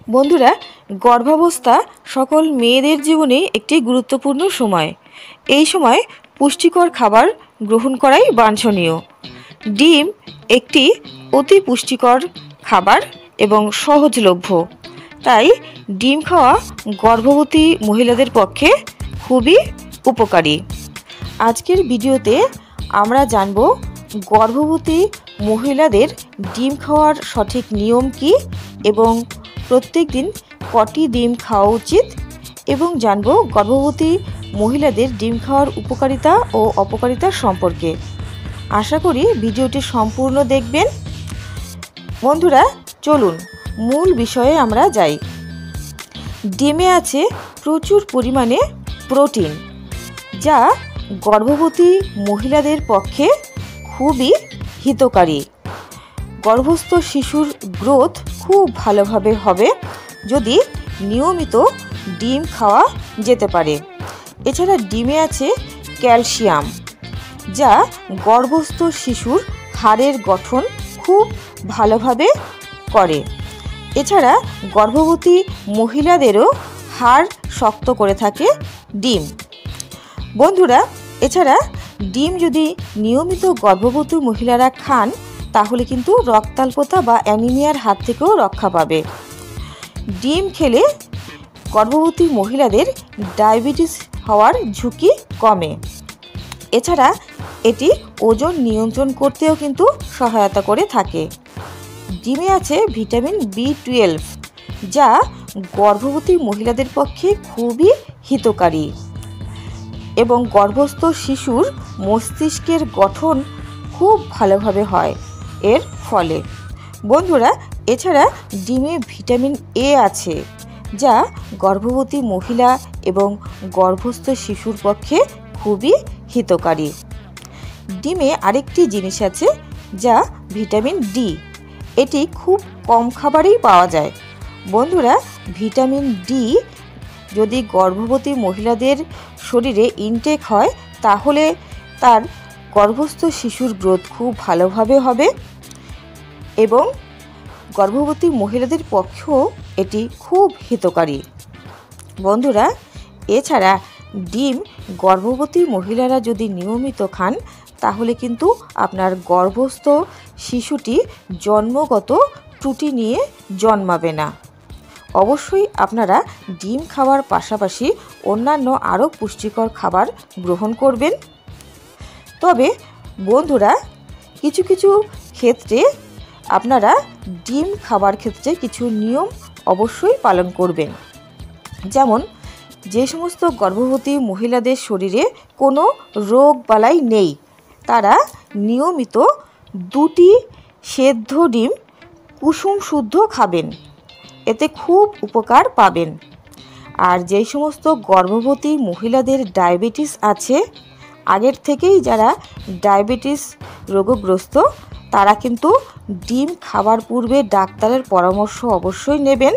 বন্ধুরা, গর্ভাবস্থা সকল মেয়েদের জীবনে একটি গুরুত্বপূর্ণ সময়। এই সময় পুষ্টিকর খাবার গ্রহণ করাই বাঞ্ছনীয়। ডিম একটি অতি পুষ্টিকর খাবার এবং সহজলভ্য, তাই ডিম খাওয়া গর্ভবতী মহিলাদের পক্ষে খুবই উপকারী। আজকের ভিডিওতে আমরা জানব গর্ভবতী মহিলাদের ডিম খাওয়ার সঠিক নিয়ম কী এবং প্রত্যেক দিন কটি ডিম খাওয়া উচিত, এবং জানব গর্ভবতী মহিলাদের ডিম খাওয়ার উপকারিতা ও অপকারিতা সম্পর্কে। আশা করি ভিডিওটি সম্পূর্ণ দেখবেন। বন্ধুরা, চলুন মূল বিষয়ে আমরা যাই। ডিমে আছে প্রচুর পরিমাণে প্রোটিন, যা গর্ভবতী মহিলাদের পক্ষে খুবই হিতকারী। গর্ভস্থ শিশুর গ্রোথ খুব ভালোভাবে হবে যদি নিয়মিত ডিম খাওয়া যেতে পারে। এছাড়া ডিমে আছে ক্যালসিয়াম, যা গর্ভস্থ শিশুর হাড়ের গঠন খুব ভালোভাবে করে। এছাড়া গর্ভবতী মহিলাদেরও হাড় শক্ত করে থাকে ডিম। বন্ধুরা, এছাড়া ডিম যদি নিয়মিত গর্ভবতী মহিলারা খান তাহলে কিন্তু রক্তাল্পতা বা অ্যানিমিয়ার হাত থেকেও রক্ষা পাবে। ডিম খেলে গর্ভবতী মহিলাদের ডায়াবেটিস হওয়ার ঝুঁকি কমে। এছাড়া এটি ওজন নিয়ন্ত্রণ করতেও কিন্তু সহায়তা করে থাকে। ডিমে আছে ভিটামিন B12, যা গর্ভবতী মহিলাদের পক্ষে খুবই হিতকারী এবং গর্ভস্থ শিশুর মস্তিষ্কের গঠন খুব ভালোভাবে হয় এর ফলে। বন্ধুরা, এছাড়া ডিমে ভিটামিন A আছে, যা গর্ভবতী মহিলা এবং গর্ভস্থ শিশুর পক্ষে খুবই হিতকারী। ডিমে আরেকটি জিনিস আছে যা ভিটামিন D, এটি খুব কম খাবারেই পাওয়া যায়। বন্ধুরা, ভিটামিন D যদি গর্ভবতী মহিলাদের শরীরে ইনটেক হয় তাহলে তার গর্ভস্থ শিশুর গ্রোথ খুব ভালোভাবে হবে এবং গর্ভবতী মহিলাদের পক্ষেও এটি খুব হিতকারী। বন্ধুরা, এছাড়া ডিম গর্ভবতী মহিলারা যদি নিয়মিত খান তাহলে কিন্তু আপনার গর্ভস্থ শিশুটি জন্মগত ত্রুটি নিয়ে জন্মাবে না। অবশ্যই আপনারা ডিম খাওয়ার পাশাপাশি অন্যান্য আরও পুষ্টিকর খাবার গ্রহণ করবেন। তবে বন্ধুরা, কিছু কিছু ক্ষেত্রে আপনারা ডিম খাবার ক্ষেত্রে কিছু নিয়ম অবশ্যই পালন করবেন। যেমন, যে সমস্ত গর্ভবতী মহিলাদের শরীরে কোনো রোগ বালাই নেই তারা নিয়মিত 2টি সেদ্ধ ডিম কুসুম শুদ্ধ খাবেন, এতে খুব উপকার পাবেন। আর যেই সমস্ত গর্ভবতী মহিলাদের ডায়াবেটিস আছে, আগের থেকেই যারা ডায়াবেটিস রোগগ্রস্ত তারা কিন্তু ডিম খাবার পূর্বে ডাক্তারের পরামর্শ অবশ্যই নেবেন।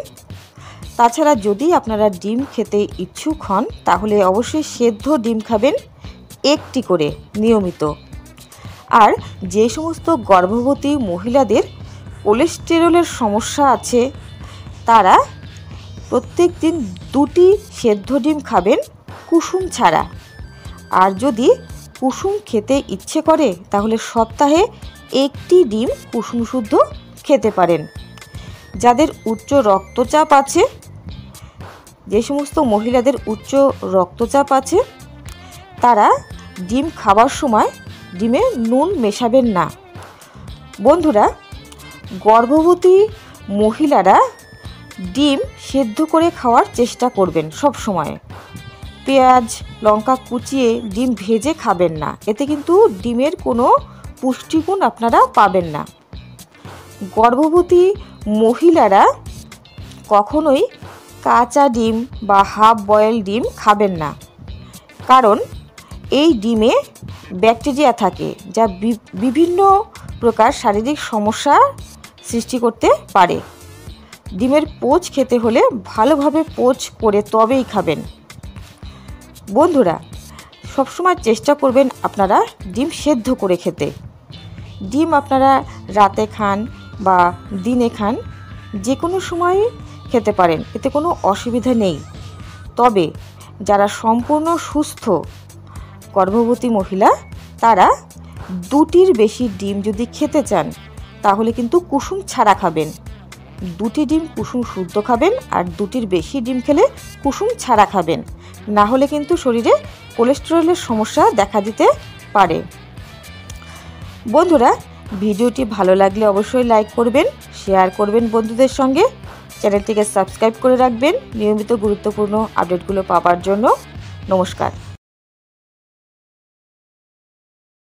তাছাড়া যদি আপনারা ডিম খেতে ইচ্ছুক হন তাহলে অবশ্যই সেদ্ধ ডিম খাবেন, একটি করে নিয়মিত। আর যে সমস্ত গর্ভবতী মহিলাদের কোলেস্টেরলের সমস্যা আছে তারা প্রত্যেক দিন 2টি সেদ্ধ ডিম খাবেন কুসুম ছাড়া। আর যদি কুসুম খেতে ইচ্ছে করে তাহলে সপ্তাহে 1টি ডিম কুসুম শুদ্ধ খেতে পারেন। যাদের উচ্চ রক্তচাপ আছে, যে সমস্ত মহিলাদের উচ্চ রক্তচাপ আছে তারা ডিম খাবার সময় ডিমে নুন মেশাবেন না। বন্ধুরা, গর্ভবতী মহিলারা ডিম সেদ্ধ করে খাওয়ার চেষ্টা করবেন সব সময়। পেঁয়াজ লঙ্কা কুচিয়ে ডিম ভেজে খাবেন না, এতে কিন্তু ডিমের কোনো পুষ্টিগুণ আপনারা পাবেন না। গর্ভবতী মহিলারা কখনোই কাঁচা ডিম বা হাফ বয়েল ডিম খাবেন না, কারণ এই ডিমে ব্যাকটেরিয়া থাকে যা বিভিন্ন প্রকার শারীরিক সমস্যা সৃষ্টি করতে পারে। ডিমের পোচ খেতে হলে ভালোভাবে পোচ করে তবেই খাবেন। বন্ধুরা, সবসময় চেষ্টা করবেন আপনারা ডিম সেদ্ধ করে খেতে। ডিম আপনারা রাতে খান বা দিনে খান, যে কোনো সময় খেতে পারেন, এতে কোনো অসুবিধা নেই। তবে যারা সম্পূর্ণ সুস্থ গর্ভবতী মহিলা তারা 2টির বেশি ডিম যদি খেতে চান তাহলে কিন্তু কুসুম ছাড়া খাবেন। 2টি ডিম কুসুম শুদ্ধ খাবেন, আর 2টির বেশি ডিম খেলে কুসুম ছাড়া খাবেন, না হলে কিন্তু শরীরে কোলেস্টেরলের সমস্যা দেখা দিতে পারে। বন্ধুরা, ভিডিওটি ভালো লাগলে অবশ্যই লাইক করবেন, শেয়ার করবেন বন্ধুদের সঙ্গে, চ্যানেলটিকে সাবস্ক্রাইব করে রাখবেন নিয়মিত গুরুত্বপূর্ণ আপডেটগুলো পাওয়ার জন্য। নমস্কার।